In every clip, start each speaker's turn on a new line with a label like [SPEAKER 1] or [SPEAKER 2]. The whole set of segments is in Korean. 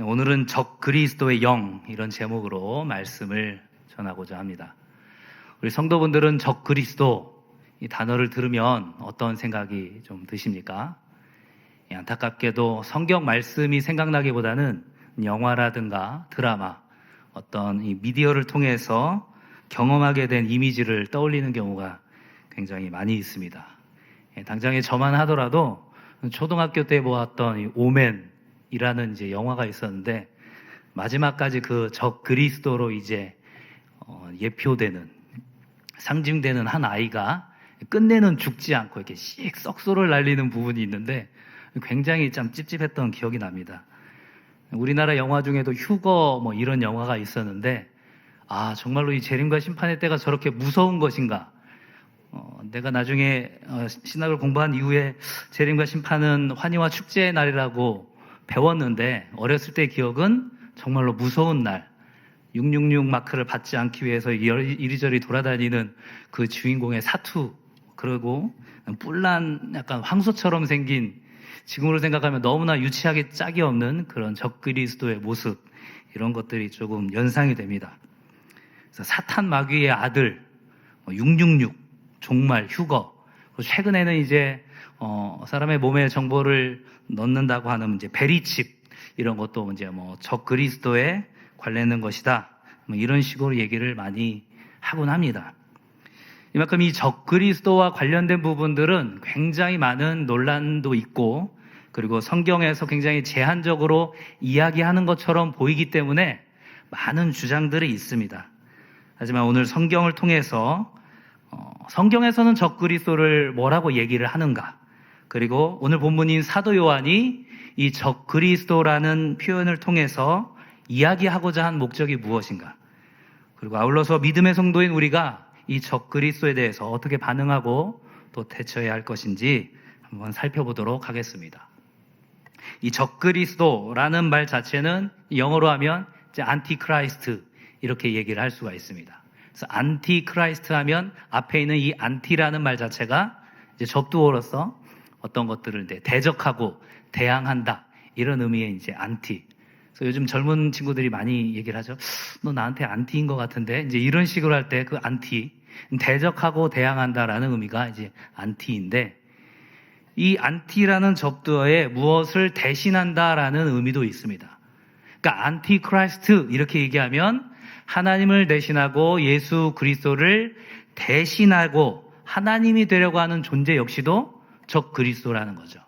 [SPEAKER 1] 오늘은 적 그리스도의 영, 이런 제목으로 말씀을 전하고자 합니다. 우리 성도분들은 적 그리스도 이 단어를 들으면 어떤 생각이 좀 드십니까? 안타깝게도 성경 말씀이 생각나기보다는 영화라든가 드라마, 어떤 이 미디어를 통해서 경험하게 된 이미지를 떠올리는 경우가 굉장히 많이 있습니다. 당장에 저만 하더라도 초등학교 때 보았던 이 오맨이라는 이제 영화가 있었는데, 마지막까지 그 적 그리스도로 이제 예표되는, 상징되는 한 아이가 끝내는 죽지 않고 이렇게 씩 썩소를 날리는 부분이 있는데 굉장히 참 찝찝했던 기억이 납니다. 우리나라 영화 중에도 휴거 뭐 이런 영화가 있었는데, 정말로 이 재림과 심판의 때가 저렇게 무서운 것인가? 내가 나중에 신학을 공부한 이후에 재림과 심판은 환희와 축제의 날이라고 배웠는데, 어렸을 때 기억은 정말로 무서운 날, 666 마크를 받지 않기 위해서 이리저리 돌아다니는 그 주인공의 사투, 그리고 뿔난 약간 황소처럼 생긴, 지금으로 생각하면 너무나 유치하게 짝이 없는 그런 적 그리스도의 모습, 이런 것들이 조금 연상이 됩니다. 그래서 사탄 마귀의 아들 666, 종말, 휴거, 최근에는 이제 사람의 몸에 정보를 넣는다고 하는 이제 베리칩, 이런 것도 이제 적 그리스도에 관련된 것이다, 이런 식으로 얘기를 많이 하곤 합니다. 이만큼 이 적 그리스도와 관련된 부분들은 굉장히 많은 논란도 있고, 그리고 성경에서 굉장히 제한적으로 이야기하는 것처럼 보이기 때문에 많은 주장들이 있습니다. 하지만 오늘 성경을 통해서 성경에서는 적 그리스도를 뭐라고 얘기를 하는가, 그리고 오늘 본문인 사도 요한이 이 적 그리스도라는 표현을 통해서 이야기하고자 한 목적이 무엇인가, 그리고 아울러서 믿음의 성도인 우리가 이 적 그리스도에 대해서 어떻게 반응하고 또 대처해야 할 것인지 한번 살펴보도록 하겠습니다. 이 적 그리스도라는 말 자체는 영어로 하면 이제 안티크라이스트, 이렇게 얘기를 할 수가 있습니다. 그래서 안티크라이스트 하면 앞에 있는 이 안티라는 말 자체가 이제 접두어로서 어떤 것들을 대적하고 대항한다, 이런 의미의 이제 안티. 그래서 요즘 젊은 친구들이 많이 얘기를 하죠. 너 나한테 안티인 것 같은데, 이제 이런 식으로 할 때 그 안티, 대적하고 대항한다라는 의미가 이제 안티인데, 이 안티라는 접두어에 무엇을 대신한다라는 의미도 있습니다. 그러니까 안티크라이스트 이렇게 얘기하면 하나님을 대신하고 예수 그리스도를 대신하고 하나님이 되려고 하는 존재 역시도 적 그리스도라는 거죠.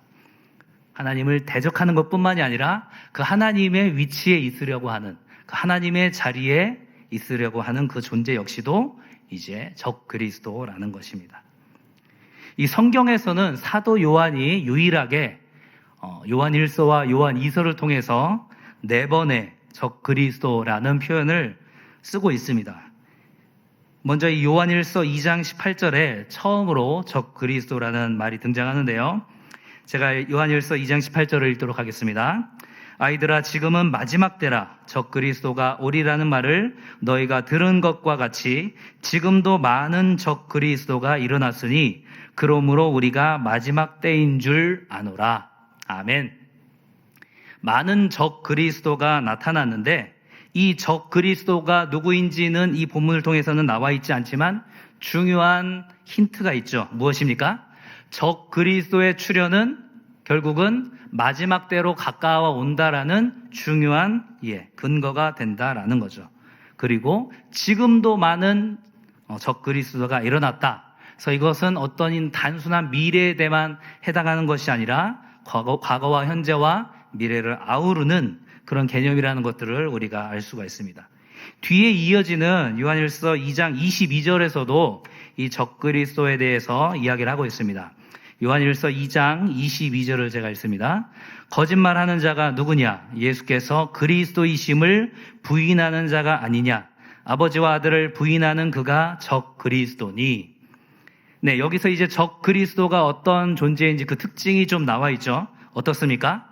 [SPEAKER 1] 하나님을 대적하는 것뿐만이 아니라 그 하나님의 위치에 있으려고 하는, 그 하나님의 자리에 있으려고 하는 그 존재 역시도 이제 적 그리스도라는 것입니다. 이 성경에서는 사도 요한이 유일하게 요한 1서와 요한 2서를 통해서 4번의 적 그리스도라는 표현을 쓰고 있습니다. 먼저 이 요한 1서 2장 18절에 처음으로 적 그리스도라는 말이 등장하는데요. 제가 요한 1서 2장 18절을 읽도록 하겠습니다. 아이들아, 지금은 마지막 때라. 적 그리스도가 오리라는 말을 너희가 들은 것과 같이 지금도 많은 적 그리스도가 일어났으니 그러므로 우리가 마지막 때인 줄 아노라. 아멘. 많은 적 그리스도가 나타났는데, 이 적 그리스도가 누구인지는 이 본문을 통해서는 나와 있지 않지만 중요한 힌트가 있죠. 무엇입니까? 적 그리스도의 출현은 결국은 마지막 때로 가까워 온다라는 중요한 근거가 된다라는 거죠. 그리고 지금도 많은 적 그리스도가 일어났다. 그래서 이것은 어떤 단순한 미래에 대만 해당하는 것이 아니라 과거와 현재와 미래를 아우르는 그런 개념이라는 것들을 우리가 알 수가 있습니다. 뒤에 이어지는 요한일서 2장 22절에서도 이 적 그리스도에 대해서 이야기를 하고 있습니다. 요한일서 2장 22절을 제가 읽습니다. 거짓말하는 자가 누구냐? 예수께서 그리스도이심을 부인하는 자가 아니냐? 아버지와 아들을 부인하는 그가 적 그리스도니. 네, 여기서 이제 적 그리스도가 어떤 존재인지 그 특징이 좀 나와 있죠. 어떻습니까?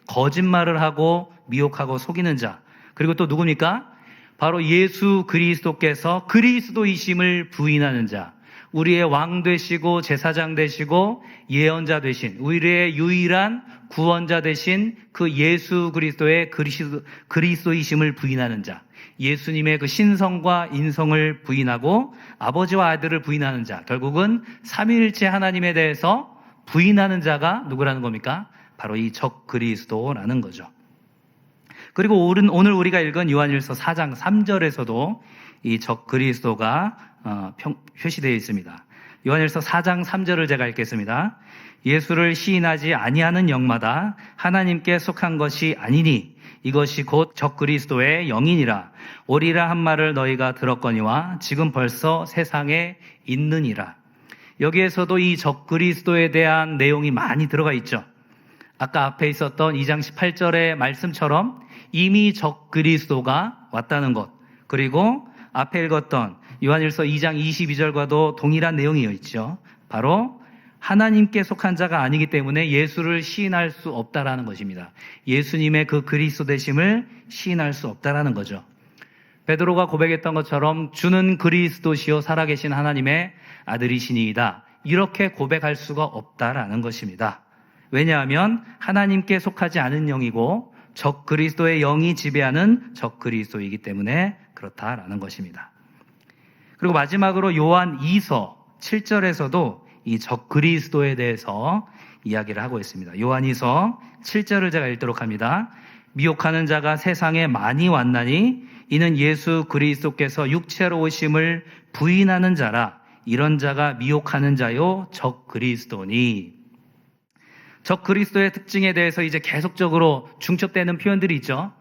[SPEAKER 1] 거짓말을 하고 미혹하고 속이는 자. 그리고 또 누굽니까? 바로 예수 그리스도께서 그리스도이심을 부인하는 자. 우리의 왕 되시고 제사장 되시고 예언자 되신, 우리의 유일한 구원자 되신 그 예수 그리스도의 그리스도이심을 부인하는 자, 예수님의 그 신성과 인성을 부인하고 아버지와 아들을 부인하는 자, 결국은 삼위일체 하나님에 대해서 부인하는 자가 누구라는 겁니까? 바로 이 적그리스도라는 거죠. 그리고 오늘 우리가 읽은 요한일서 4장 3절에서도 이 적그리스도가 표시되어 있습니다. 요한일서 4장 3절을 제가 읽겠습니다. 예수를 시인하지 아니하는 영마다 하나님께 속한 것이 아니니 이것이 곧 적그리스도의 영이니라. 오리라 한 말을 너희가 들었거니와 지금 벌써 세상에 있느니라. 여기에서도 이 적그리스도에 대한 내용이 많이 들어가 있죠. 아까 앞에 있었던 2장 18절의 말씀처럼 이미 적그리스도가 왔다는 것, 그리고 앞에 읽었던 요한일서 2장 22절과도 동일한 내용이어 있죠. 바로 하나님께 속한 자가 아니기 때문에 예수를 시인할 수 없다라는 것입니다. 예수님의 그 그리스도 되심을 시인할 수 없다라는 거죠. 베드로가 고백했던 것처럼 주는 그리스도시요 살아계신 하나님의 아들이시니이다. 이렇게 고백할 수가 없다라는 것입니다. 왜냐하면 하나님께 속하지 않은 영이고 적그리스도의 영이 지배하는 적그리스도이기 때문에 그렇다라는 것입니다. 그리고 마지막으로 요한 2서 7절에서도 이 적그리스도에 대해서 이야기를 하고 있습니다. 요한 2서 7절을 제가 읽도록 합니다. 미혹하는 자가 세상에 많이 왔나니 이는 예수 그리스도께서 육체로 오심을 부인하는 자라. 이런 자가 미혹하는 자요 적그리스도니. 적그리스도의 특징에 대해서 이제 계속적으로 중첩되는 표현들이 있죠.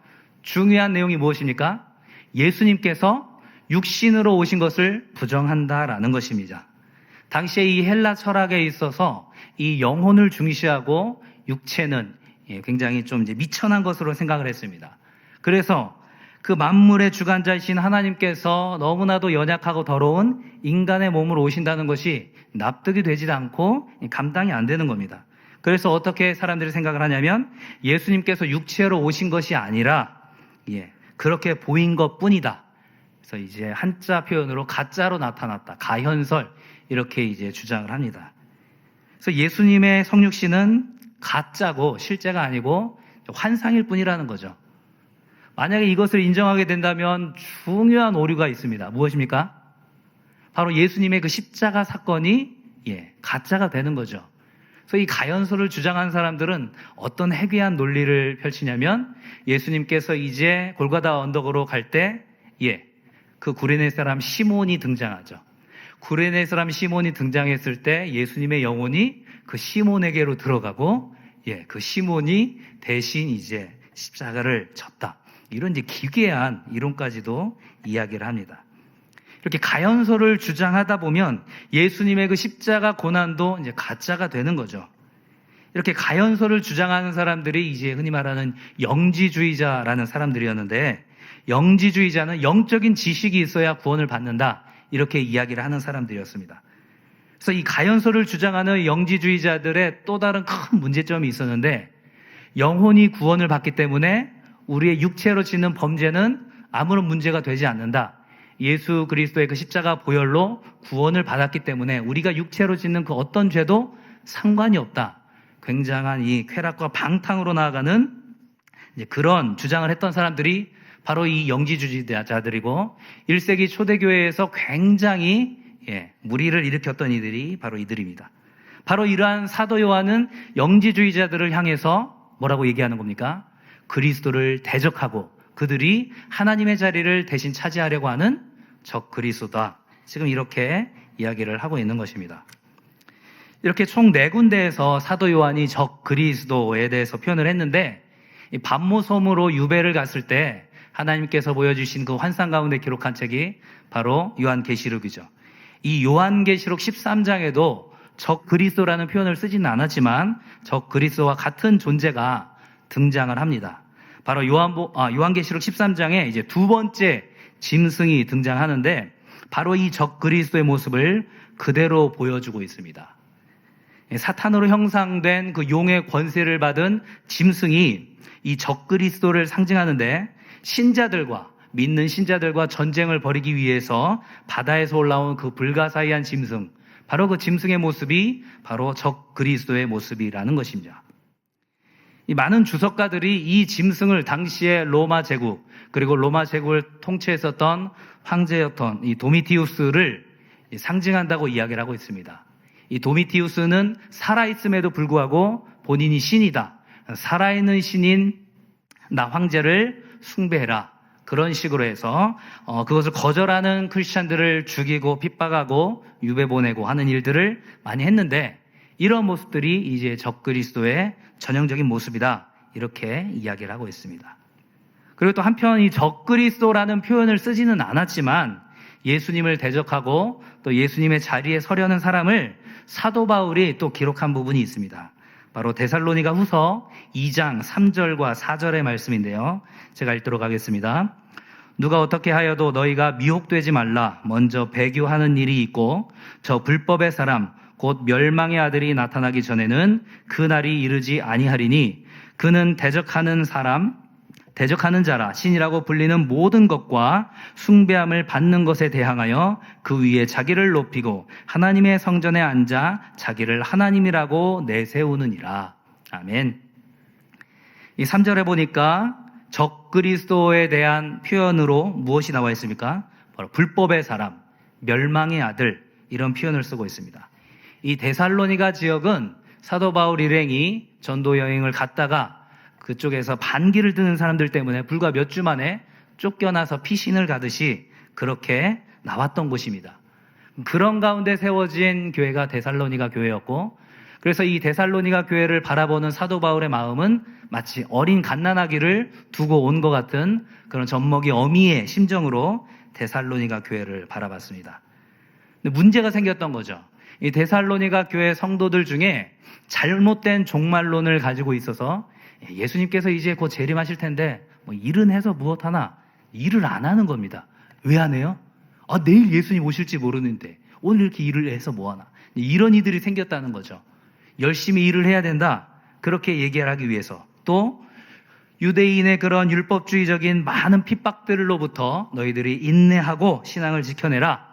[SPEAKER 1] 중요한 내용이 무엇입니까? 예수님께서 육신으로 오신 것을 부정한다라는 것입니다. 당시에 이 헬라 철학에 있어서 이 영혼을 중시하고 육체는 굉장히 좀 이제 미천한 것으로 생각을 했습니다. 그래서 그 만물의 주관자이신 하나님께서 너무나도 연약하고 더러운 인간의 몸으로 오신다는 것이 납득이 되지 않고 감당이 안 되는 겁니다. 그래서 어떻게 사람들이 생각을 하냐면 예수님께서 육체로 오신 것이 아니라 그렇게 보인 것뿐이다. 그래서 이제 한자 표현으로 가짜로 나타났다. 가현설 이렇게 이제 주장을 합니다. 그래서 예수님의 성육신은 가짜고 실제가 아니고 환상일 뿐이라는 거죠. 만약에 이것을 인정하게 된다면 중요한 오류가 있습니다. 무엇입니까? 바로 예수님의 그 십자가 사건이 가짜가 되는 거죠. 그래서 이 가연설을 주장한 사람들은 어떤 해괴한 논리를 펼치냐면 예수님께서 이제 골고다 언덕으로 갈 때 그 구레네 사람 시몬이 등장하죠. 구레네 사람 시몬이 등장했을 때 예수님의 영혼이 그 시몬에게로 들어가고 그 시몬이 대신 이제 십자가를 졌다. 이런 이제 기괴한 이론까지도 이야기를 합니다. 이렇게 가연설을 주장하다 보면 예수님의 그 십자가 고난도 이제 가짜가 되는 거죠. 이렇게 가연설을 주장하는 사람들이 이제 흔히 말하는 영지주의자라는 사람들이었는데, 영지주의자는 영적인 지식이 있어야 구원을 받는다. 이렇게 이야기를 하는 사람들이었습니다. 그래서 이 가연설을 주장하는 영지주의자들의 또 다른 큰 문제점이 있었는데, 영혼이 구원을 받기 때문에 우리의 육체로 짓는 범죄는 아무런 문제가 되지 않는다. 예수 그리스도의 그 십자가 보혈로 구원을 받았기 때문에 우리가 육체로 짓는 그 어떤 죄도 상관이 없다. 굉장한 이 쾌락과 방탕으로 나아가는 이제 그런 주장을 했던 사람들이 바로 이 영지주의자들이고 1세기 초대교회에서 굉장히 무리를 일으켰던 이들이 바로 이들입니다. 바로 이러한 사도 요한은 영지주의자들을 향해서 뭐라고 얘기하는 겁니까? 그리스도를 대적하고 그들이 하나님의 자리를 대신 차지하려고 하는 적그리스도다. 지금 이렇게 이야기를 하고 있는 것입니다. 이렇게 총 4군데에서 사도 요한이 적그리스도에 대해서 표현을 했는데, 이 반모섬으로 유배를 갔을 때 하나님께서 보여주신 그 환상 가운데 기록한 책이 바로 요한계시록이죠. 이 요한계시록 13장에도 적그리스도라는 표현을 쓰지는 않았지만 적그리스도와 같은 존재가 등장을 합니다. 바로 요한계시록 13장에 이제 두 번째 짐승이 등장하는데 바로 이 적그리스도의 모습을 그대로 보여주고 있습니다. 사탄으로 형상된 그 용의 권세를 받은 짐승이 이 적그리스도를 상징하는데 믿는 신자들과 전쟁을 벌이기 위해서 바다에서 올라온 그 불가사의한 짐승, 바로 그 짐승의 모습이 바로 적 그리스도의 모습이라는 것입니다. 이 많은 주석가들이 이 짐승을 당시의 로마 제국, 그리고 로마 제국을 통치했었던 황제였던 이 도미티우스를 상징한다고 이야기를 하고 있습니다. 이 도미티우스는 살아있음에도 불구하고 본인이 신이다. 살아있는 신인 나 황제를 숭배해라. 그런 식으로 해서 그것을 거절하는 크리스찬들을 죽이고 핍박하고 유배 보내고 하는 일들을 많이 했는데, 이런 모습들이 이제 적그리스도의 전형적인 모습이다, 이렇게 이야기를 하고 있습니다. 그리고 또 한편 이 적그리스도라는 표현을 쓰지는 않았지만 예수님을 대적하고 또 예수님의 자리에 서려는 사람을 사도 바울이 또 기록한 부분이 있습니다. 바로 데살로니가 후서 2장 3절과 4절의 말씀인데요. 제가 읽도록 하겠습니다. 누가 어떻게 하여도 너희가 미혹되지 말라. 먼저 배교하는 일이 있고 저 불법의 사람 곧 멸망의 아들이 나타나기 전에는 그 날이 이르지 아니하리니 그는 대적하는 자라 신이라고 불리는 모든 것과 숭배함을 받는 것에 대항하여 그 위에 자기를 높이고 하나님의 성전에 앉아 자기를 하나님이라고 내세우느니라. 아멘. 이 3절에 보니까 적그리스도에 대한 표현으로 무엇이 나와 있습니까? 바로 불법의 사람, 멸망의 아들, 이런 표현을 쓰고 있습니다. 이 데살로니가 지역은 사도 바울 일행이 전도 여행을 갔다가 그쪽에서 반기를 드는 사람들 때문에 불과 몇 주 만에 쫓겨나서 피신을 가듯이 그렇게 나왔던 곳입니다. 그런 가운데 세워진 교회가 데살로니가 교회였고, 그래서 이 데살로니가 교회를 바라보는 사도 바울의 마음은 마치 어린 갓난아기를 두고 온 것 같은 그런 젖먹이 어미의 심정으로 데살로니가 교회를 바라봤습니다. 근데 문제가 생겼던 거죠. 이 데살로니가 교회 성도들 중에 잘못된 종말론을 가지고 있어서 예수님께서 이제 곧 재림하실 텐데 일은 해서 무엇하나, 일을 안 하는 겁니다. 왜 안 해요? 내일 예수님 오실지 모르는데 오늘 이렇게 일을 해서 뭐하나, 이런 이들이 생겼다는 거죠. 열심히 일을 해야 된다, 그렇게 얘기를 하기 위해서. 또 유대인의 그런 율법주의적인 많은 핍박들로부터 너희들이 인내하고 신앙을 지켜내라,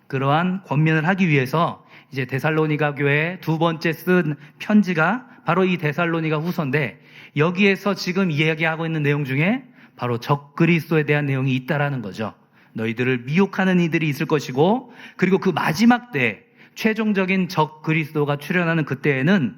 [SPEAKER 1] 그러한 권면을 하기 위해서 이제 데살로니가 교회에 두 번째 쓴 편지가 바로 이 데살로니가 후서인데, 여기에서 지금 이야기하고 있는 내용 중에 바로 적그리스도에 대한 내용이 있다라는 거죠. 너희들을 미혹하는 이들이 있을 것이고, 그리고 그 마지막 때 최종적인 적그리스도가 출현하는 그때에는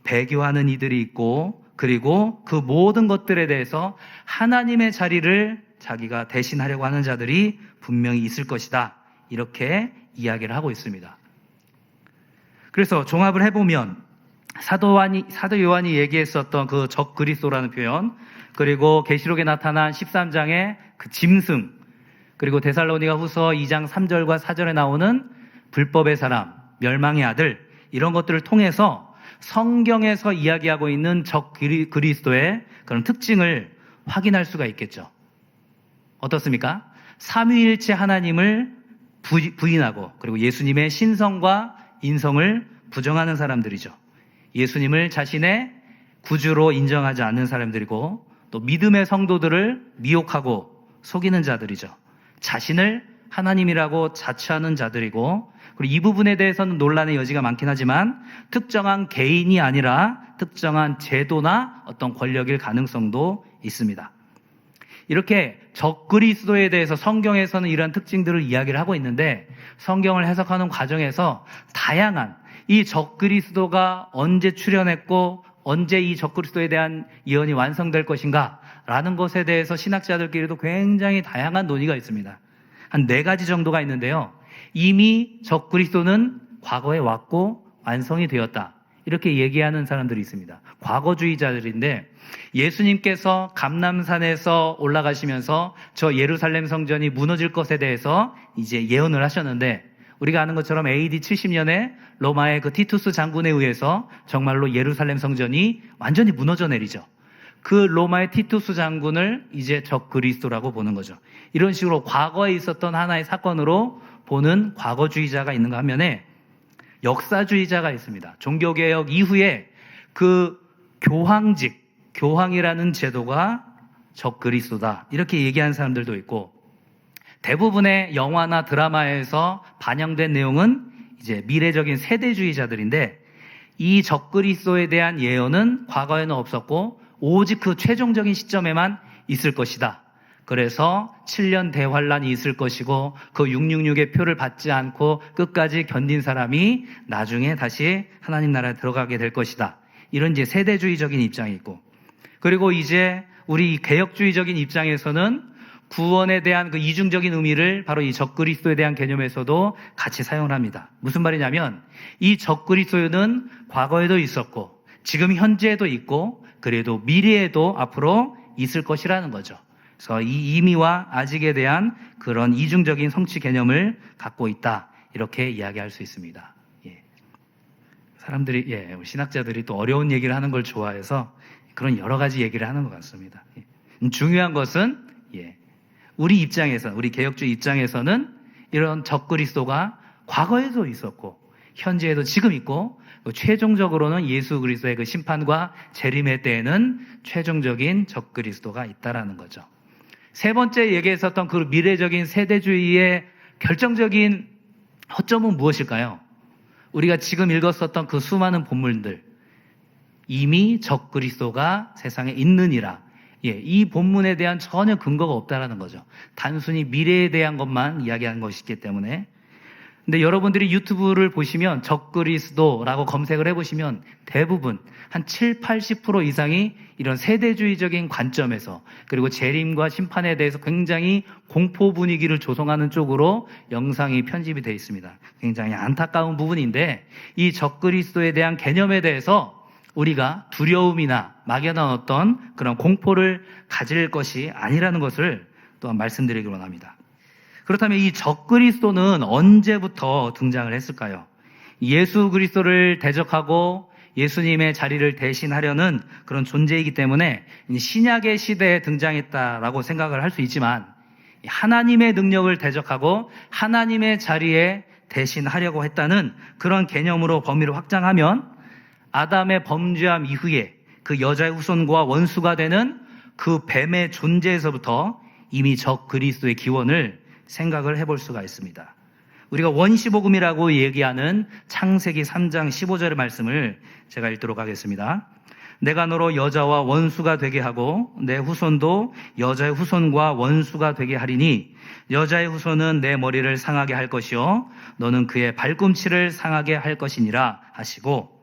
[SPEAKER 1] 배교하는 이들이 있고, 그리고 그 모든 것들에 대해서 하나님의 자리를 자기가 대신하려고 하는 자들이 분명히 있을 것이다, 이렇게 이야기를 하고 있습니다. 그래서 종합을 해보면 사도 요한이 얘기했었던 그 적그리스도라는 표현, 그리고 계시록에 나타난 13장의 그 짐승, 그리고 데살로니가 후서 2장 3절과 4절에 나오는 불법의 사람, 멸망의 아들, 이런 것들을 통해서 성경에서 이야기하고 있는 적그리스도의 그런 특징을 확인할 수가 있겠죠. 어떻습니까? 삼위일체 하나님을 부인하고, 그리고 예수님의 신성과 인성을 부정하는 사람들이죠. 예수님을 자신의 구주로 인정하지 않는 사람들이고, 또 믿음의 성도들을 미혹하고 속이는 자들이죠. 자신을 하나님이라고 자처하는 자들이고, 그리고 이 부분에 대해서는 논란의 여지가 많긴 하지만 특정한 개인이 아니라 특정한 제도나 어떤 권력일 가능성도 있습니다. 이렇게 적그리스도에 대해서 성경에서는 이러한 특징들을 이야기를 하고 있는데, 성경을 해석하는 과정에서 다양한 이 적그리스도가 언제 출현했고 언제 이 적그리스도에 대한 예언이 완성될 것인가 라는 것에 대해서 신학자들끼리도 굉장히 다양한 논의가 있습니다. 한 4가지 정도가 있는데요. 이미 적그리스도는 과거에 왔고 완성이 되었다, 이렇게 얘기하는 사람들이 있습니다. 과거주의자들인데, 예수님께서 감람산에서 올라가시면서 저 예루살렘 성전이 무너질 것에 대해서 이제 예언을 하셨는데, 우리가 아는 것처럼 AD 70년에 로마의 그 티투스 장군에 의해서 정말로 예루살렘 성전이 완전히 무너져 내리죠. 그 로마의 티투스 장군을 이제 적그리스도라고 보는 거죠. 이런 식으로 과거에 있었던 하나의 사건으로 보는 과거주의자가 있는가 하면에, 역사주의자가 있습니다. 종교개혁 이후에 그 교황이라는 제도가 적그리스도다, 이렇게 얘기하는 사람들도 있고, 대부분의 영화나 드라마에서 반영된 내용은 이제 미래적인 세대주의자들인데, 이 적그리스도에 대한 예언은 과거에는 없었고 오직 그 최종적인 시점에만 있을 것이다. 그래서 7년 대환란이 있을 것이고 그 666의 표를 받지 않고 끝까지 견딘 사람이 나중에 다시 하나님 나라에 들어가게 될 것이다. 이런 이제 세대주의적인 입장이 있고, 그리고 이제 우리 개혁주의적인 입장에서는 구원에 대한 그 이중적인 의미를 바로 이 적그리스도에 대한 개념에서도 같이 사용을 합니다. 무슨 말이냐면 이 적그리스도는 과거에도 있었고 지금 현재에도 있고 그래도 미래에도 앞으로 있을 것이라는 거죠. 그래서 이 이미와 아직에 대한 그런 이중적인 성취 개념을 갖고 있다. 이렇게 이야기할 수 있습니다. 예. 사람들이, 우리 신학자들이 또 어려운 얘기를 하는 걸 좋아해서 그런 여러 가지 얘기를 하는 것 같습니다. 중요한 것은, 우리 입장에서, 우리 개혁주의 입장에서는 이런 적그리스도가 과거에도 있었고, 현재에도 지금 있고, 최종적으로는 예수 그리스도의 그 심판과 재림의 때에는 최종적인 적그리스도가 있다라는 거죠. 세 번째 얘기했었던 그 미래적인 세대주의의 결정적인 허점은 무엇일까요? 우리가 지금 읽었었던 그 수많은 본문들, 이미 적그리스도가 세상에 있느니라. 이 본문에 대한 전혀 근거가 없다라는 거죠. 단순히 미래에 대한 것만 이야기하는 것이기 때문에. 근데 여러분들이 유튜브를 보시면 적그리스도라고 검색을 해보시면 대부분 한 7, 80% 이상이 이런 세대주의적인 관점에서, 그리고 재림과 심판에 대해서 굉장히 공포 분위기를 조성하는 쪽으로 영상이 편집이 되어 있습니다. 굉장히 안타까운 부분인데, 이 적그리스도에 대한 개념에 대해서 우리가 두려움이나 막연한 어떤 그런 공포를 가질 것이 아니라는 것을 또한 말씀드리기 원합니다. 그렇다면 이 적그리스도는 언제부터 등장을 했을까요? 예수 그리스도를 대적하고 예수님의 자리를 대신하려는 그런 존재이기 때문에 신약의 시대에 등장했다라고 생각을 할 수 있지만, 하나님의 능력을 대적하고 하나님의 자리에 대신하려고 했다는 그런 개념으로 범위를 확장하면, 아담의 범죄함 이후에 그 여자의 후손과 원수가 되는 그 뱀의 존재에서부터 이미 적그리스도의 기원을 생각을 해볼 수가 있습니다. 우리가 원시복음이라고 얘기하는 창세기 3장 15절의 말씀을 제가 읽도록 하겠습니다. 내가 너로 여자와 원수가 되게 하고 내 후손도 여자의 후손과 원수가 되게 하리니 여자의 후손은 내 머리를 상하게 할 것이요 너는 그의 발꿈치를 상하게 할 것이니라 하시고,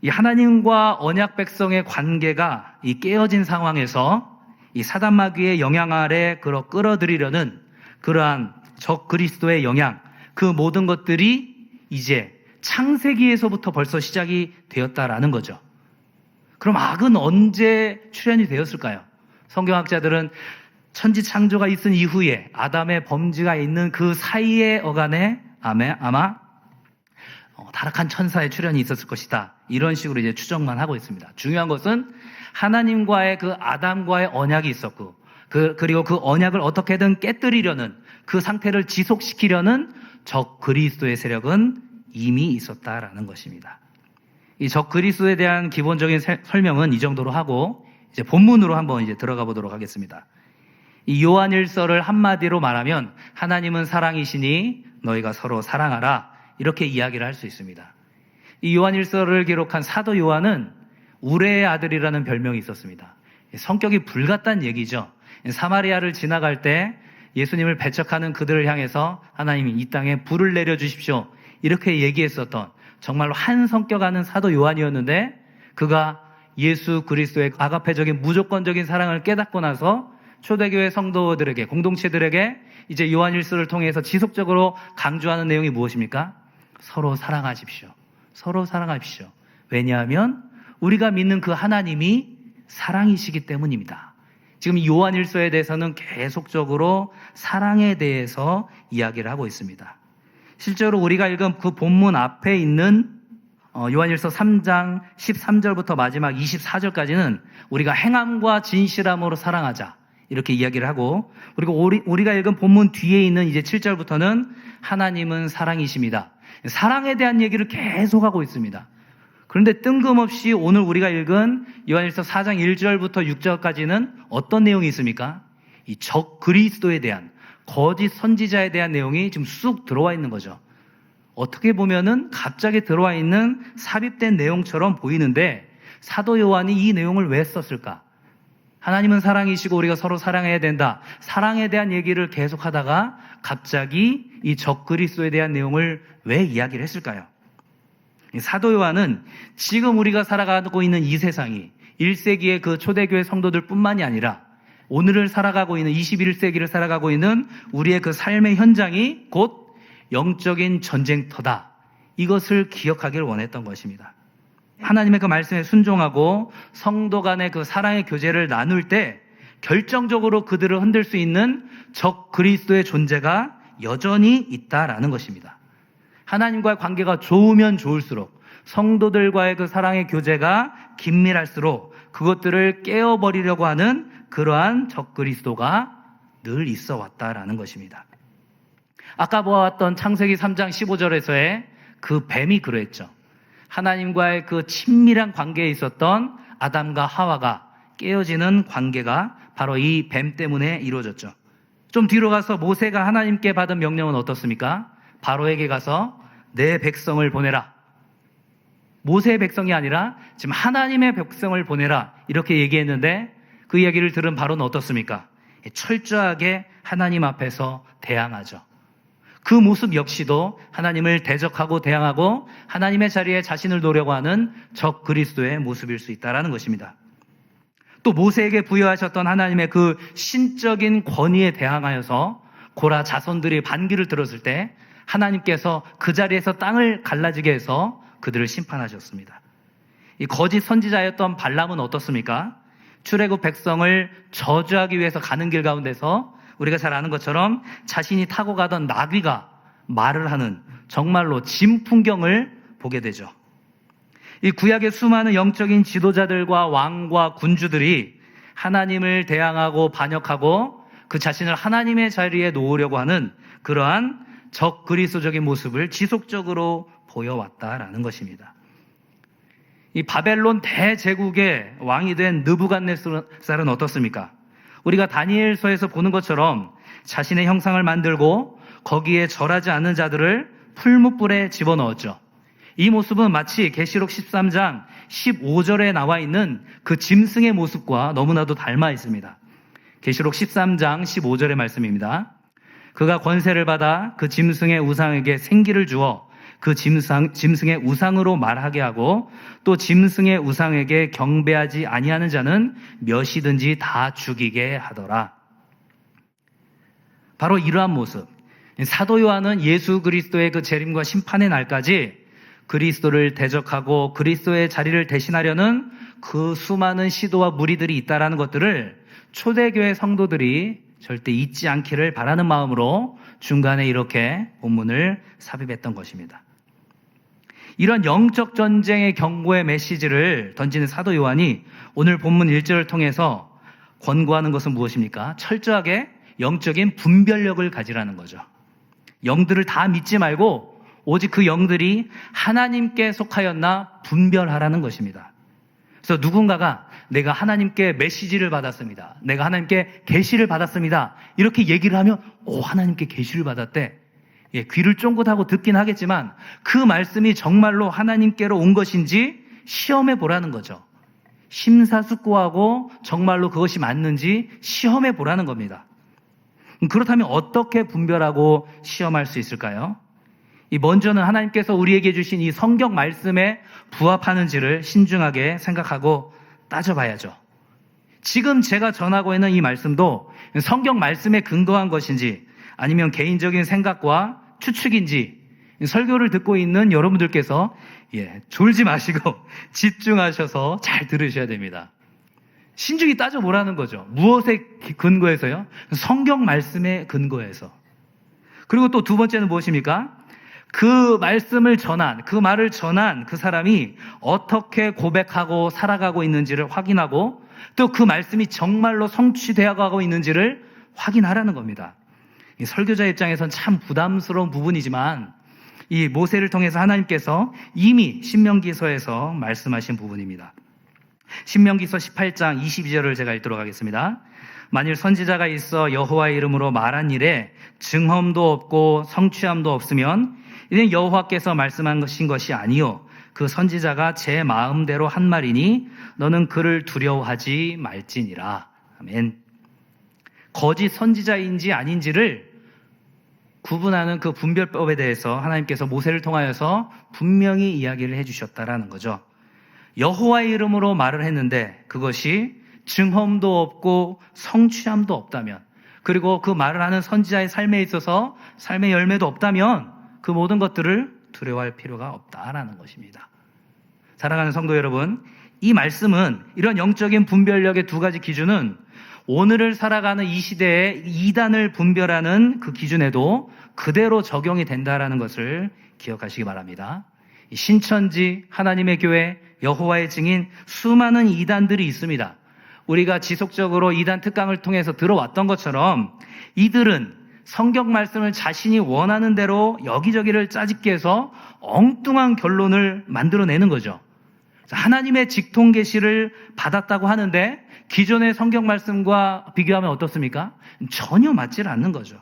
[SPEAKER 1] 이 하나님과 언약 백성의 관계가 이 깨어진 상황에서 이 사단 마귀의 영향 아래 끌어들이려는 그러한 적그리스도의 영향, 그 모든 것들이 이제 창세기에서부터 벌써 시작이 되었다라는 거죠. 그럼 악은 언제 출현이 되었을까요? 성경학자들은 천지 창조가 있은 이후에 아담의 범죄가 있는 그 사이의 어간에 아마 타락한 천사의 출현이 있었을 것이다. 이런 식으로 이제 추정만 하고 있습니다. 중요한 것은 하나님과의 그 아담과의 언약이 있었고, 그리고 그 언약을 어떻게든 깨뜨리려는, 그 상태를 지속시키려는 적그리스도의 세력은 이미 있었다라는 것입니다. 이 적그리스도에 대한 기본적인 설명은 이 정도로 하고, 이제 본문으로 한번 이제 들어가 보도록 하겠습니다. 이 요한일서를 한마디로 말하면 하나님은 사랑이시니 너희가 서로 사랑하라, 이렇게 이야기를 할 수 있습니다. 이 요한일서를 기록한 사도 요한은 우레의 아들이라는 별명이 있었습니다. 성격이 불같다는 얘기죠. 사마리아를 지나갈 때 예수님을 배척하는 그들을 향해서 하나님이 이 땅에 불을 내려주십시오, 이렇게 얘기했었던 정말로 한 성격하는 사도 요한이었는데, 그가 예수 그리스도의 아가페적인 무조건적인 사랑을 깨닫고 나서 초대교회 성도들에게, 공동체들에게 이제 요한일서를 통해서 지속적으로 강조하는 내용이 무엇입니까? 서로 사랑하십시오. 서로 사랑하십시오. 왜냐하면 우리가 믿는 그 하나님이 사랑이시기 때문입니다. 지금 요한일서에 대해서는 계속적으로 사랑에 대해서 이야기를 하고 있습니다. 실제로 우리가 읽은 그 본문 앞에 있는 요한일서 3장 13절부터 마지막 24절까지는 우리가 행함과 진실함으로 사랑하자, 이렇게 이야기를 하고, 그리고 우리가 읽은 본문 뒤에 있는 이제 7절부터는 하나님은 사랑이십니다. 사랑에 대한 얘기를 계속하고 있습니다. 그런데 뜬금없이 오늘 우리가 읽은 요한일서 4장 1절부터 6절까지는 어떤 내용이 있습니까? 이 적그리스도에 대한, 거짓 선지자에 대한 내용이 지금 쑥 들어와 있는 거죠. 어떻게 보면은 갑자기 들어와 있는 삽입된 내용처럼 보이는데 사도 요한이 이 내용을 왜 썼을까? 하나님은 사랑이시고 우리가 서로 사랑해야 된다. 사랑에 대한 얘기를 계속하다가 갑자기 이 적그리스도에 대한 내용을 왜 이야기를 했을까요? 사도 요한은 지금 우리가 살아가고 있는 이 세상이 1세기의 그 초대교회 성도들뿐만이 아니라 오늘을 살아가고 있는 21세기를 살아가고 있는 우리의 그 삶의 현장이 곧 영적인 전쟁터다. 이것을 기억하기를 원했던 것입니다. 하나님의 그 말씀에 순종하고 성도 간의 그 사랑의 교제를 나눌 때 결정적으로 그들을 흔들 수 있는 적 그리스도의 존재가 여전히 있다라는 것입니다. 하나님과의 관계가 좋으면 좋을수록 성도들과의 그 사랑의 교제가 긴밀할수록 그것들을 깨어버리려고 하는 그러한 적 그리스도가 늘 있어 왔다라는 것입니다. 아까 보았던 창세기 3장 15절에서의 그 뱀이 그러했죠. 하나님과의 그 친밀한 관계에 있었던 아담과 하와가 깨어지는 관계가 바로 이 뱀 때문에 이루어졌죠. 좀 뒤로 가서 모세가 하나님께 받은 명령은 어떻습니까? 바로에게 가서 내 백성을 보내라. 모세의 백성이 아니라 지금 하나님의 백성을 보내라. 이렇게 얘기했는데 그 이야기를 들은 바로는 어떻습니까? 철저하게 하나님 앞에서 대항하죠. 그 모습 역시도 하나님을 대적하고 대항하고 하나님의 자리에 자신을 놓으려고 하는 적 그리스도의 모습일 수 있다는 것입니다. 또 모세에게 부여하셨던 하나님의 그 신적인 권위에 대항하여서 고라 자손들이 반기를 들었을 때 하나님께서 그 자리에서 땅을 갈라지게 해서 그들을 심판하셨습니다. 이 거짓 선지자였던 발람은 어떻습니까? 출애굽 백성을 저주하기 위해서 가는 길 가운데서 우리가 잘 아는 것처럼 자신이 타고 가던 나귀가 말을 하는 정말로 진풍경을 보게 되죠. 이 구약의 수많은 영적인 지도자들과 왕과 군주들이 하나님을 대항하고 반역하고 그 자신을 하나님의 자리에 놓으려고 하는 그러한 적 그리스도적인 모습을 지속적으로 보여왔다라는 것입니다. 이 바벨론 대제국의 왕이 된 느부갓네살은 어떻습니까? 우리가 다니엘서에서 보는 것처럼 자신의 형상을 만들고 거기에 절하지 않는 자들을 풀무불에 집어넣었죠. 이 모습은 마치 계시록 13장 15절에 나와 있는 그 짐승의 모습과 너무나도 닮아 있습니다. 계시록 13장 15절의 말씀입니다. 그가 권세를 받아 그 짐승의 우상에게 생기를 주어 그 짐승의 우상으로 말하게 하고 또 짐승의 우상에게 경배하지 아니하는 자는 몇이든지 다 죽이게 하더라. 바로 이러한 모습. 사도 요한은 예수 그리스도의 그 재림과 심판의 날까지 그리스도를 대적하고 그리스도의 자리를 대신하려는 그 수많은 시도와 무리들이 있다라는 것들을 초대교회 성도들이 절대 잊지 않기를 바라는 마음으로 중간에 이렇게 본문을 삽입했던 것입니다. 이런 영적 전쟁의 경고의 메시지를 던지는 사도 요한이 오늘 본문 1절을 통해서 권고하는 것은 무엇입니까? 철저하게 영적인 분별력을 가지라는 거죠. 영들을 다 믿지 말고 오직 그 영들이 하나님께 속하였나 분별하라는 것입니다. 그래서 누군가가 내가 하나님께 메시지를 받았습니다. 내가 하나님께 계시를 받았습니다. 이렇게 얘기를 하면 하나님께 계시를 받았대. 귀를 쫑긋하고 듣긴 하겠지만 그 말씀이 정말로 하나님께로 온 것인지 시험해 보라는 거죠. 심사숙고하고 정말로 그것이 맞는지 시험해 보라는 겁니다. 그렇다면 어떻게 분별하고 시험할 수 있을까요? 먼저는 하나님께서 우리에게 주신 이 성경 말씀에 부합하는지를 신중하게 생각하고 따져봐야죠. 지금 제가 전하고 있는 이 말씀도 성경 말씀에 근거한 것인지 아니면 개인적인 생각과 추측인지 설교를 듣고 있는 여러분들께서 졸지 마시고 집중하셔서 잘 들으셔야 됩니다. 신중히 따져보라는 거죠. 무엇에 근거해서요? 성경 말씀에 근거해서. 그리고 또 두 번째는 무엇입니까? 그 말씀을 전한, 그 말을 전한 그 사람이 어떻게 고백하고 살아가고 있는지를 확인하고 또 그 말씀이 정말로 성취되어 가고 있는지를 확인하라는 겁니다. 이 설교자 입장에선 참 부담스러운 부분이지만 이 모세를 통해서 하나님께서 이미 신명기서에서 말씀하신 부분입니다. 신명기서 18장 22절을 제가 읽도록 하겠습니다. 만일 선지자가 있어 여호와의 이름으로 말한 일에 증험도 없고 성취함도 없으면 이는 여호와께서 말씀하신 것이 아니요 그 선지자가 제 마음대로 한 말이니 너는 그를 두려워하지 말지니라. 아멘. 거짓 선지자인지 아닌지를 구분하는 그 분별법에 대해서 하나님께서 모세를 통하여서 분명히 이야기를 해주셨다라는 거죠. 여호와의 이름으로 말을 했는데 그것이 증험도 없고 성취함도 없다면, 그리고 그 말을 하는 선지자의 삶에 있어서 삶의 열매도 없다면 그 모든 것들을 두려워할 필요가 없다라는 것입니다. 사랑하는 성도 여러분, 이 말씀은, 이런 영적인 분별력의 두 가지 기준은 오늘을 살아가는 이 시대에 이단을 분별하는 그 기준에도 그대로 적용이 된다라는 것을 기억하시기 바랍니다. 신천지, 하나님의 교회, 여호와의 증인, 수많은 이단들이 있습니다. 우리가 지속적으로 이단 특강을 통해서 들어왔던 것처럼 이들은 성경 말씀을 자신이 원하는 대로 여기저기를 짜집게 해서 엉뚱한 결론을 만들어내는 거죠. 하나님의 직통 계시를 받았다고 하는데 기존의 성경 말씀과 비교하면 어떻습니까? 전혀 맞질 않는 거죠.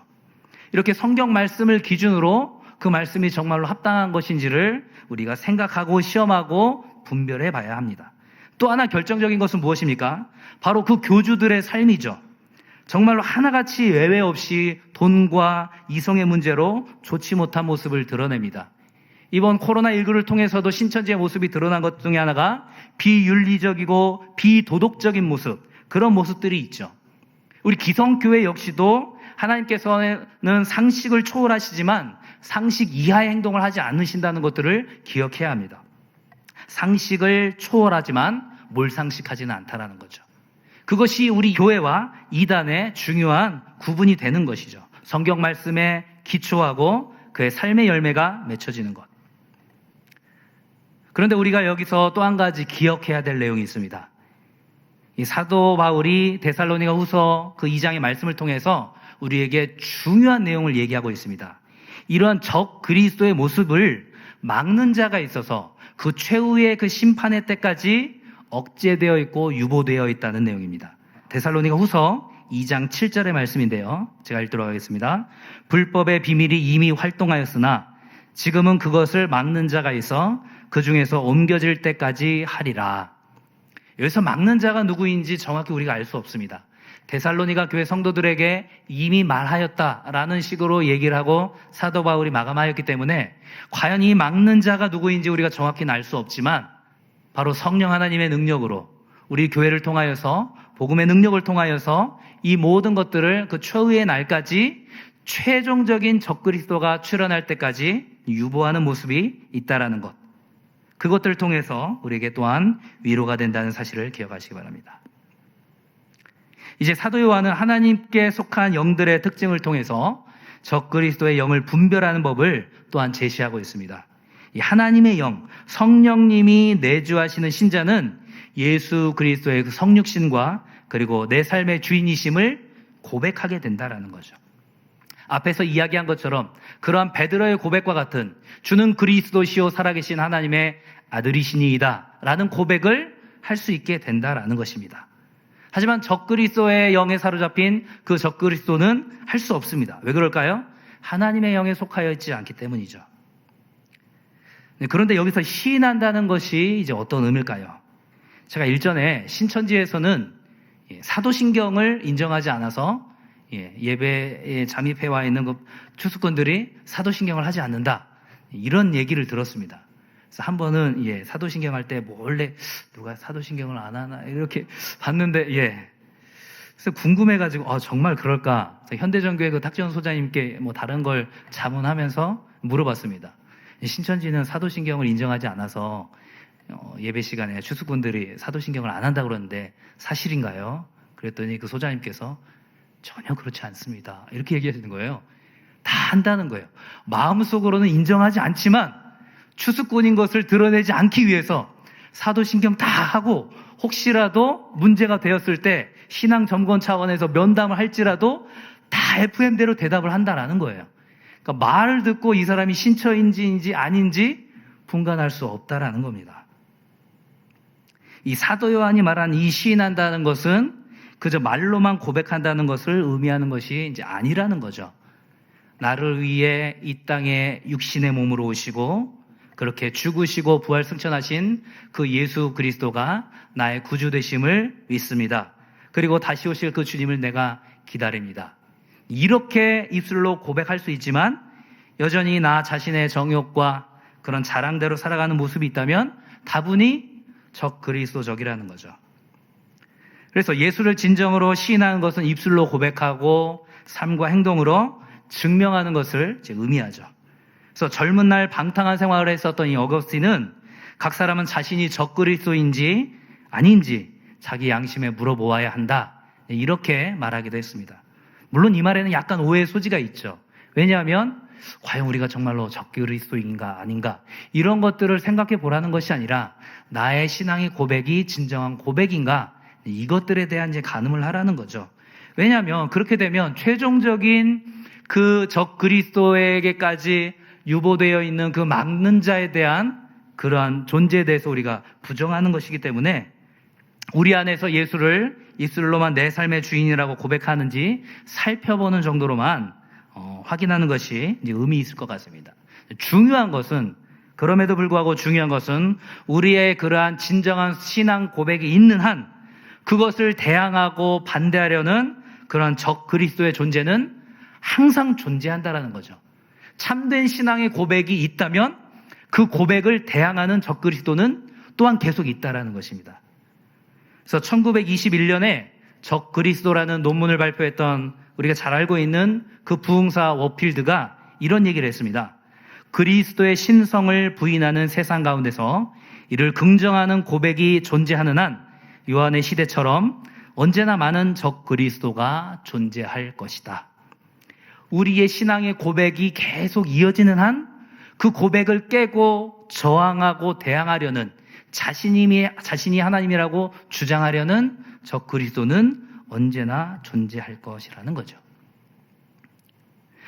[SPEAKER 1] 이렇게 성경 말씀을 기준으로 그 말씀이 정말로 합당한 것인지를 우리가 생각하고 시험하고 분별해 봐야 합니다. 또 하나 결정적인 것은 무엇입니까? 바로 그 교주들의 삶이죠. 정말로 하나같이 예외 없이 돈과 이성의 문제로 좋지 못한 모습을 드러냅니다. 이번 코로나19를 통해서도 신천지의 모습이 드러난 것 중에 하나가 비윤리적이고 비도덕적인 모습, 그런 모습들이 있죠. 우리 기성교회 역시도 하나님께서는 상식을 초월하시지만 상식 이하의 행동을 하지 않으신다는 것들을 기억해야 합니다. 상식을 초월하지만 몰상식하지는 않다라는 거죠. 그것이 우리 교회와 이단의 중요한 구분이 되는 것이죠. 성경 말씀에 기초하고 그의 삶의 열매가 맺혀지는 것. 그런데 우리가 여기서 또 한 가지 기억해야 될 내용이 있습니다. 이 사도 바울이 데살로니가 후서 그 2장의 말씀을 통해서 우리에게 중요한 내용을 얘기하고 있습니다. 이러한 적 그리스도의 모습을 막는 자가 있어서 그 최후의 그 심판의 때까지 억제되어 있고 유보되어 있다는 내용입니다. 데살로니가 후서 2장 7절의 말씀인데요. 제가 읽도록 하겠습니다. 불법의 비밀이 이미 활동하였으나 지금은 그것을 막는 자가 있어 그 중에서 옮겨질 때까지 하리라. 여기서 막는 자가 누구인지 정확히 우리가 알 수 없습니다. 데살로니가 교회 성도들에게 이미 말하였다라는 식으로 얘기를 하고 사도 바울이 마감하였기 때문에 과연 이 막는 자가 누구인지 우리가 정확히는 알 수 없지만 바로 성령 하나님의 능력으로 우리 교회를 통하여서, 복음의 능력을 통하여서 이 모든 것들을 그 최후의 날까지 최종적인 적그리스도가 출현할 때까지 유보하는 모습이 있다라는 것, 그것들을 통해서 우리에게 또한 위로가 된다는 사실을 기억하시기 바랍니다. 이제 사도 요한은 하나님께 속한 영들의 특징을 통해서 적그리스도의 영을 분별하는 법을 또한 제시하고 있습니다. 이 하나님의 영, 성령님이 내주하시는 신자는 예수 그리스도의 그 성육신과 그리고 내 삶의 주인이심을 고백하게 된다라는 거죠. 앞에서 이야기한 것처럼 그러한 베드로의 고백과 같은 주는 그리스도시요 살아계신 하나님의 아들이시니이다 라는 고백을 할 수 있게 된다라는 것입니다. 하지만 적그리스도의 영에 사로잡힌 그 적그리스도는 할 수 없습니다. 왜 그럴까요? 하나님의 영에 속하여 있지 않기 때문이죠. 그런데 여기서 시인한다는 것이 이제 어떤 의미일까요? 제가 일전에 신천지에서는 사도신경을 인정하지 않아서 예배에 잠입해 와 있는 그 추수꾼들이 사도신경을 하지 않는다, 이런 얘기를 들었습니다. 그래서 한 번은 사도신경 할 때 몰래 누가 사도신경을 안 하나 이렇게 봤는데 그래서 궁금해가지고 정말 그럴까? 현대전교회 그 탁지원 소장님께 뭐 다른 걸 자문하면서 물어봤습니다. 신천지는 사도신경을 인정하지 않아서 예배 시간에 추수꾼들이 사도신경을 안 한다고 그러는데 사실인가요? 그랬더니 그 소장님께서 전혀 그렇지 않습니다, 이렇게 얘기하시는 거예요. 다 한다는 거예요. 마음속으로는 인정하지 않지만 추수꾼인 것을 드러내지 않기 위해서 사도신경 다 하고 혹시라도 문제가 되었을 때 신앙 점검 차원에서 면담을 할지라도 다 FM대로 대답을 한다라는 거예요. 그러니까 말을 듣고 이 사람이 신처인지 아닌지 분간할 수 없다라는 겁니다. 이 사도 요한이 말한 이 시인한다는 것은 그저 말로만 고백한다는 것을 의미하는 것이 이제 아니라는 거죠. 나를 위해 이 땅에 육신의 몸으로 오시고 그렇게 죽으시고 부활 승천하신 그 예수 그리스도가 나의 구주 되심을 믿습니다. 그리고 다시 오실 그 주님을 내가 기다립니다. 이렇게 입술로 고백할 수 있지만 여전히 나 자신의 정욕과 그런 자랑대로 살아가는 모습이 있다면 다분히 적그리스도적이라는 거죠. 그래서 예수를 진정으로 시인하는 것은 입술로 고백하고 삶과 행동으로 증명하는 것을 의미하죠. 그래서 젊은 날 방탕한 생활을 했었던 이 어거스틴은 각 사람은 자신이 적그리스도인지 아닌지 자기 양심에 물어보아야 한다, 이렇게 말하기도 했습니다. 물론 이 말에는 약간 오해의 소지가 있죠. 왜냐하면 과연 우리가 정말로 적그리스도인가 아닌가 이런 것들을 생각해 보라는 것이 아니라 나의 신앙의 고백이 진정한 고백인가, 이것들에 대한 가늠을 하라는 거죠. 왜냐하면 그렇게 되면 최종적인 그 적그리스도에게까지 유보되어 있는 그 막는 자에 대한 그러한 존재에 대해서 우리가 부정하는 것이기 때문에 우리 안에서 예수를 입술로만 내 삶의 주인이라고 고백하는지 살펴보는 정도로만 확인하는 것이 의미 있을 것 같습니다. 중요한 것은, 그럼에도 불구하고 중요한 것은 우리의 그러한 진정한 신앙 고백이 있는 한 그것을 대항하고 반대하려는 그런 적그리스도의 존재는 항상 존재한다라는 거죠. 참된 신앙의 고백이 있다면 그 고백을 대항하는 적그리스도는 또한 계속 있다라는 것입니다. 그래서 1921년에 적그리스도라는 논문을 발표했던 우리가 잘 알고 있는 그 부흥사 워필드가 이런 얘기를 했습니다. 그리스도의 신성을 부인하는 세상 가운데서 이를 긍정하는 고백이 존재하는 한 요한의 시대처럼 언제나 많은 적그리스도가 존재할 것이다. 우리의 신앙의 고백이 계속 이어지는 한 그 고백을 깨고 저항하고 대항하려는, 자신이 하나님이라고 주장하려는 적그리스도는 언제나 존재할 것이라는 거죠.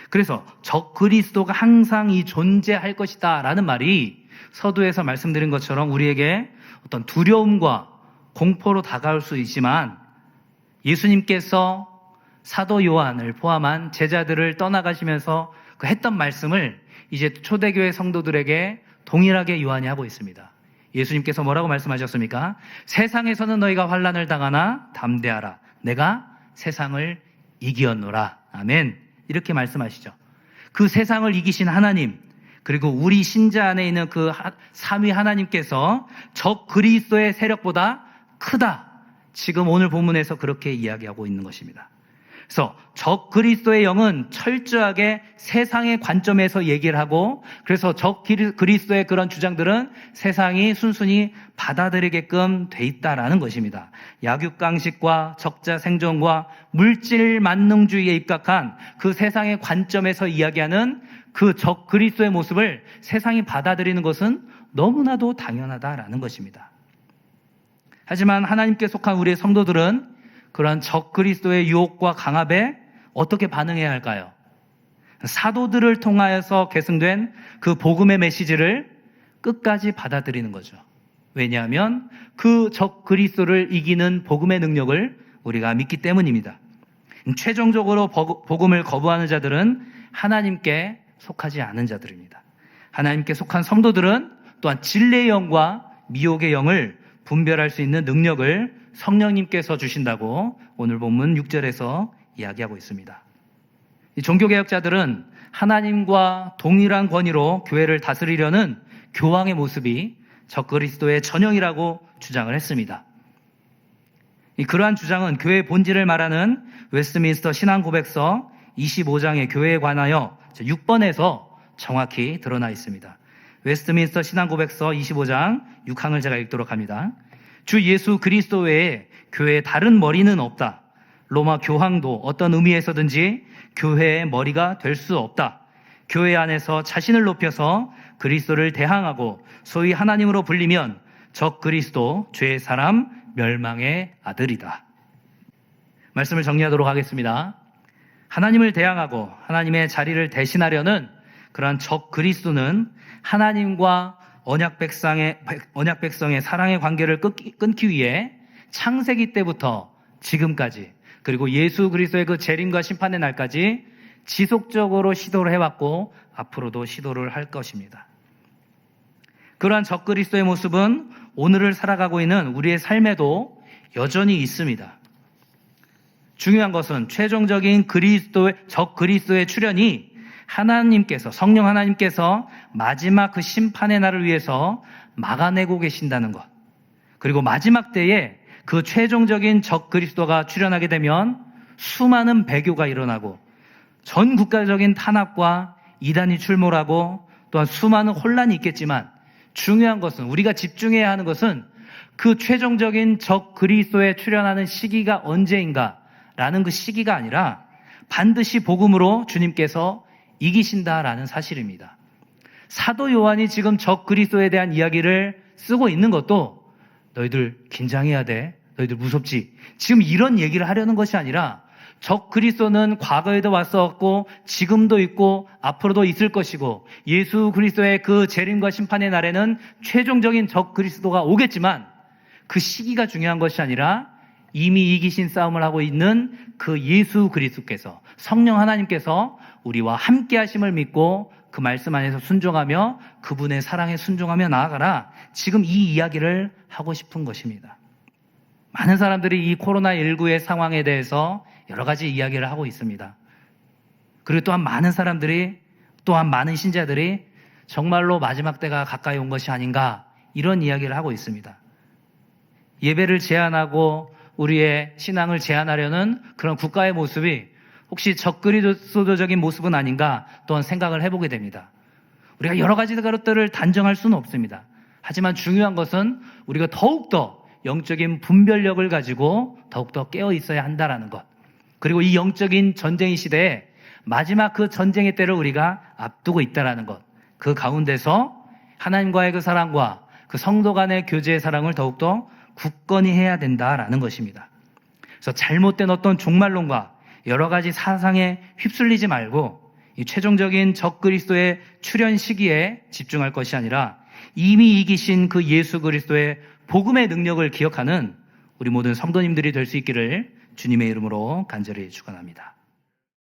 [SPEAKER 1] 그래서 적그리스도가 항상 존재할 것이다 라는 말이 서두에서 말씀드린 것처럼 우리에게 어떤 두려움과 공포로 다가올 수 있지만, 예수님께서 사도 요한을 포함한 제자들을 떠나가시면서 그 했던 말씀을 이제 초대교회 성도들에게 동일하게 요한이 하고 있습니다. 예수님께서 뭐라고 말씀하셨습니까? 세상에서는 너희가 환난을 당하나 담대하라. 내가 세상을 이기었노라. 아멘. 이렇게 말씀하시죠. 그 세상을 이기신 하나님, 그리고 우리 신자 안에 있는 그 삼위 하나님께서 적그리스도의 세력보다 크다. 지금 오늘 본문에서 그렇게 이야기하고 있는 것입니다. 그래서 적그리스도의 영은 철저하게 세상의 관점에서 얘기를 하고, 그래서 적그리스도의 그런 주장들은 세상이 순순히 받아들이게끔 돼 있다라는 것입니다. 약육강식과 적자 생존과 물질 만능주의에 입각한 그 세상의 관점에서 이야기하는 그 적그리스도의 모습을 세상이 받아들이는 것은 너무나도 당연하다라는 것입니다. 하지만 하나님께 속한 우리의 성도들은 그런 적그리스도의 유혹과 강압에 어떻게 반응해야 할까요? 사도들을 통하여서 계승된 그 복음의 메시지를 끝까지 받아들이는 거죠. 왜냐하면 그 적그리스도를 이기는 복음의 능력을 우리가 믿기 때문입니다. 최종적으로 복음을 거부하는 자들은 하나님께 속하지 않은 자들입니다. 하나님께 속한 성도들은 또한 진리의 영과 미혹의 영을 분별할 수 있는 능력을 성령님께서 주신다고 오늘 본문 6절에서 이야기하고 있습니다. 이 종교개혁자들은 하나님과 동일한 권위로 교회를 다스리려는 교황의 모습이 적그리스도의 전형이라고 주장을 했습니다. 그러한 주장은 교회의 본질을 말하는 웨스트민스터 신앙고백서 25장의 교회에 관하여 6번에서 정확히 드러나 있습니다. 웨스트민스터 신앙고백서 25장 6항을 제가 읽도록 합니다. 주 예수 그리스도 외에 교회에 다른 머리는 없다. 로마 교황도 어떤 의미에서든지 교회의 머리가 될 수 없다. 교회 안에서 자신을 높여서 그리스도를 대항하고 소위 하나님으로 불리면 적 그리스도, 죄의 사람, 멸망의 아들이다. 말씀을 정리하도록 하겠습니다. 하나님을 대항하고 하나님의 자리를 대신하려는 그러한 적 그리스도는 하나님과 언약 백성의 사랑의 관계를 끊기 위해 창세기 때부터 지금까지, 그리고 예수 그리스도의 그 재림과 심판의 날까지 지속적으로 시도를 해왔고 앞으로도 시도를 할 것입니다. 그러한 적그리스도의 모습은 오늘을 살아가고 있는 우리의 삶에도 여전히 있습니다. 중요한 것은 최종적인 적그리스도의 출현이 성령 하나님께서 마지막 그 심판의 날을 위해서 막아내고 계신다는 것. 그리고 마지막 때에 그 최종적인 적그리스도가 출현하게 되면 수많은 배교가 일어나고 전 국가적인 탄압과 이단이 출몰하고 또한 수많은 혼란이 있겠지만 중요한 것은, 우리가 집중해야 하는 것은 그 최종적인 적그리스도의 출현하는 시기가 언제인가라는 그 시기가 아니라 반드시 복음으로 주님께서 이기신다라는 사실입니다. 사도 요한이 지금 적그리스도에 대한 이야기를 쓰고 있는 것도 너희들 긴장해야 돼, 너희들 무섭지, 지금 이런 얘기를 하려는 것이 아니라 적그리스도는 과거에도 왔었고 지금도 있고 앞으로도 있을 것이고 예수 그리스도의 그 재림과 심판의 날에는 최종적인 적그리스도가 오겠지만 그 시기가 중요한 것이 아니라 이미 이기신 싸움을 하고 있는 그 예수 그리스도께서, 성령 하나님께서 우리와 함께 하심을 믿고 그 말씀 안에서 순종하며 그분의 사랑에 순종하며 나아가라, 지금 이 이야기를 하고 싶은 것입니다. 많은 사람들이 이 코로나19의 상황에 대해서 여러 가지 이야기를 하고 있습니다. 그리고 또한 많은 사람들이, 또한 많은 신자들이 정말로 마지막 때가 가까이 온 것이 아닌가, 이런 이야기를 하고 있습니다. 예배를 제한하고 우리의 신앙을 제한하려는 그런 국가의 모습이 혹시 적그리스도적인 모습은 아닌가 또한 생각을 해보게 됩니다. 우리가 여러 가지 것들을 단정할 수는 없습니다. 하지만 중요한 것은 우리가 더욱더 영적인 분별력을 가지고 더욱더 깨어 있어야 한다는 것. 그리고 이 영적인 전쟁의 시대에 마지막 그 전쟁의 때를 우리가 앞두고 있다는 것. 그 가운데서 하나님과의 그 사랑과 그 성도 간의 교제의 사랑을 더욱더 굳건히 해야 된다라는 것입니다. 그래서 잘못된 어떤 종말론과 여러 가지 사상에 휩쓸리지 말고 이 최종적인 적그리스도의 출현 시기에 집중할 것이 아니라 이미 이기신 그 예수 그리스도의 복음의 능력을 기억하는 우리 모든 성도님들이 될 수 있기를 주님의 이름으로 간절히 축원합니다.